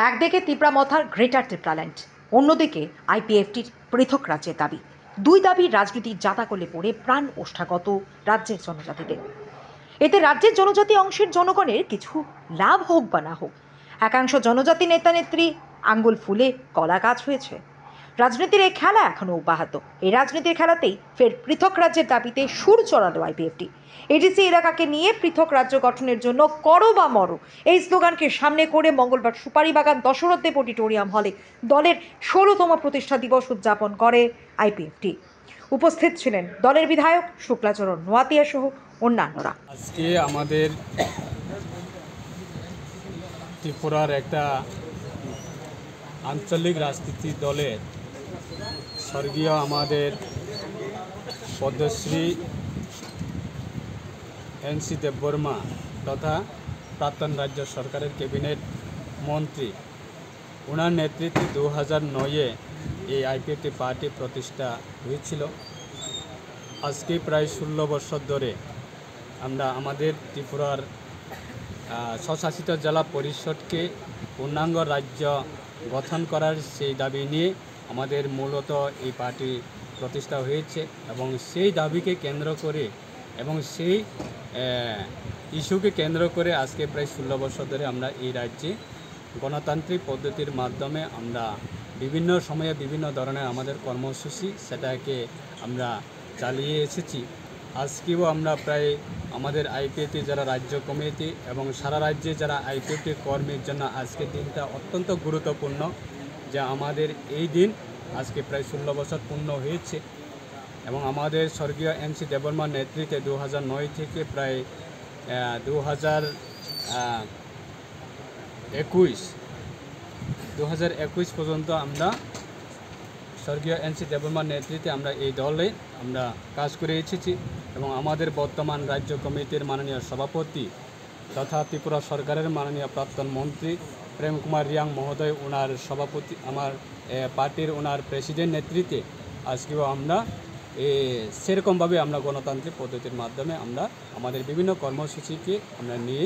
একদিকে তিপ্রামথার গ্রেটার তিপ্রাল্যান্ড, অন্যদিকে আইপিএফটির পৃথক রাজ্যের দাবি। দুই দাবির রাজনীতির জাতাকলে পড়ে প্রাণ ওষ্ঠাগত রাজ্যের জনজাতিদের। এতে রাজ্যের জনজাতি অংশের জনগণের কিছু লাভ হোক বা না হোক, একাংশ জনজাতি নেতা নেত্রী আঙ্গুল ফুলে কলা গাছ হয়েছে। রাজনীতির এই খেলা এখনো অব্যাহত। এই রাজনীতির খেলাতেই ফের পৃথক রাজ্যের দাবিতে সুর চড়ালো আইপিএফটি। এডিসি এলাকাকে নিয়ে পৃথক রাজ্য গঠনের জন্য করো বা মরো, এই স্লোগানকে সামনে করে মঙ্গলবার সুপারিবাগান দশরথ দেব অডিটোরিয়াম হলে দলের 16তম প্রতিষ্ঠা দিবস উদযাপন করে আইপিএফটি। উপস্থিত ছিলেন দলের বিধায়ক শুক্লাচরণ নোয়াতিয়া সহ অন্যান্যরা। আজকে আমাদের ত্রিপুরার একটা আঞ্চলিক রাজনীতি দলের স্বর্গীয় আমাদের পদ্মশ্রী এনসি দেববর্মা তথা প্রাক্তন রাজ্য সরকারের ক্যাবিনেট মন্ত্রী, ওনার নেতৃত্বে 2009-এ এই আইপিএফটি পার্টি প্রতিষ্ঠা হয়েছিল। আজকে প্রায় 16 বছর ধরে আমরা আমাদের ত্রিপুরার স্বশাসিত জেলা পরিষদকে পূর্ণাঙ্গ রাজ্য গঠন করার সেই দাবি নিয়ে আমাদের মূলত এই পার্টি প্রতিষ্ঠা হয়েছে এবং সেই দাবিকে কেন্দ্র করে এবং সেই ইস্যুকে কেন্দ্র করে আজকে প্রায় 16 বছর ধরে আমরা এই রাজ্যে গণতান্ত্রিক পদ্ধতির মাধ্যমে আমরা বিভিন্ন সময়ে বিভিন্ন ধরনের আমাদের কর্মসূচি সেটাকে আমরা চালিয়ে এসেছি। আজকেও আমরা প্রায় আমাদের আইপিএফটি যারা রাজ্য কমিটি এবং সারা রাজ্যে যারা আইপিএফটি কর্মীর জন্য আজকের দিনটা অত্যন্ত গুরুত্বপূর্ণ, যে আমাদের এই দিন আজকে প্রায় 16 বছর পূর্ণ হয়েছে এবং আমাদের স্বর্গীয় এনসি দেববর্মার নেতৃত্বে 2009 থেকে প্রায় 2021 পর্যন্ত আমরা স্বর্গীয় এনসি দেববর্মার নেতৃত্বে আমরা এই দলে আমরা কাজ করে এসেছি এবং আমাদের বর্তমান রাজ্য কমিটির মাননীয় সভাপতি তথা ত্রিপুরা সরকারের মাননীয় প্রাক্তন মন্ত্রী প্রেম কুমার রিয়াং মহোদয়, ওনার সভাপতি, আমার পার্টির ওনার প্রেসিডেন্ট নেতৃত্বে আজকেও আমরা সেরকমভাবে আমরা গণতান্ত্রিক পদ্ধতির মাধ্যমে আমরা আমাদের বিভিন্ন কর্মসূচিকে আমরা নিয়ে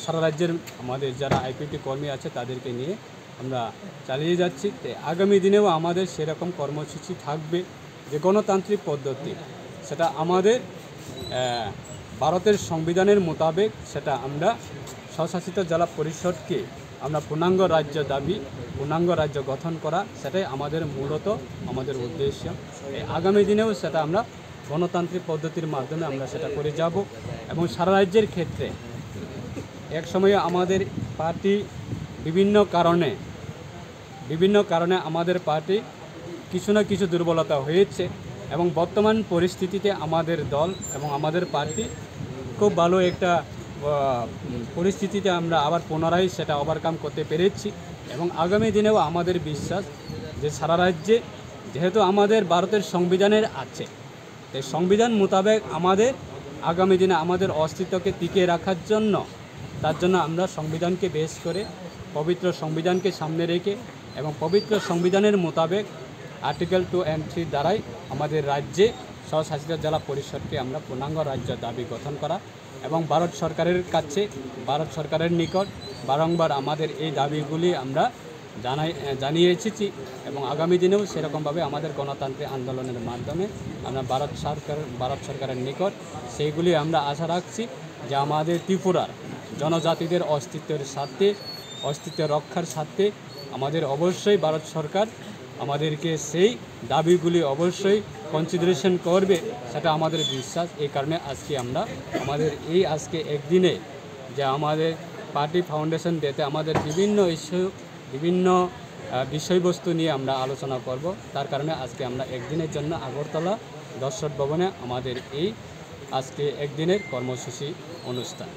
সারা রাজ্যের আমাদের যারা আইপিএফটি কর্মী আছে তাদেরকে নিয়ে আমরা চালিয়ে যাচ্ছি। আগামী দিনেও আমাদের সেরকম কর্মসূচি থাকবে, যে গণতান্ত্রিক পদ্ধতি সেটা আমাদের ভারতের সংবিধানের মোতাবেক সেটা আমরা স্বশাসিত জেলা পরিষদকে আমরা পূর্ণাঙ্গ রাজ্য দাবি, পূর্ণাঙ্গ রাজ্য গঠন করা, সেটাই আমাদের মূলত আমাদের উদ্দেশ্য। আগামী দিনেও সেটা আমরা গণতান্ত্রিক পদ্ধতির মাধ্যমে আমরা সেটা করে যাব এবং সারা রাজ্যের ক্ষেত্রে এক সময়ে আমাদের পার্টি বিভিন্ন কারণে আমাদের পার্টি কিছু না কিছু দুর্বলতা হয়েছে এবং বর্তমান পরিস্থিতিতে আমাদের দল এবং আমাদের পার্টি খুব ভালো একটা পরিস্থিতিতে আমরা আবার পুনরায় সেটা ওভারকাম করতে পেরেছি এবং আগামী দিনেও আমাদের বিশ্বাস যে সারা রাজ্যে যেহেতু আমাদের ভারতের সংবিধানের আছে, এই সংবিধান মোতাবেক আমাদের আগামী দিনে আমাদের অস্তিত্বকে টিকিয়ে রাখার জন্য, তার জন্য আমরা সংবিধানকে বেস করে পবিত্র সংবিধানকে সামনে রেখে এবং পবিত্র সংবিধানের মোতাবেক আর্টিকেল 2 and 3 দ্বারাই আমাদের রাজ্যে স্বশাসিত জেলা পরিষদকে আমরা পূর্ণাঙ্গ রাজ্য দাবি গঠন করা এবং ভারত সরকারের নিকট বারংবার আমাদের এই দাবিগুলি আমরা জানিয়ে এসেছি এবং আগামী দিনেও সেরকমভাবে আমাদের গণতান্ত্রিক আন্দোলনের মাধ্যমে আমরা ভারত সরকারের নিকট সেইগুলি আমরা আশা রাখছি যে আমাদের ত্রিপুরার জনজাতিদের অস্তিত্ব রক্ষার স্বার্থে আমাদের অবশ্যই ভারত সরকার আমাদেরকে সেই দাবিগুলি অবশ্যই কনসিডারেশন করবে, সেটা আমাদের বিশ্বাস। এই কারণে আজকে আমরা আমাদের এই আজকে একদিনে যে আমাদের পার্টি ফাউন্ডেশন ডেতে আমাদের বিভিন্ন বিষয়বস্তু নিয়ে আমরা আলোচনা করব, তার কারণে আজকে আমরা একদিনের জন্য আগরতলা দর্শক ভবনে আমাদের এই আজকে একদিনের কর্মসূচি অনুষ্ঠান।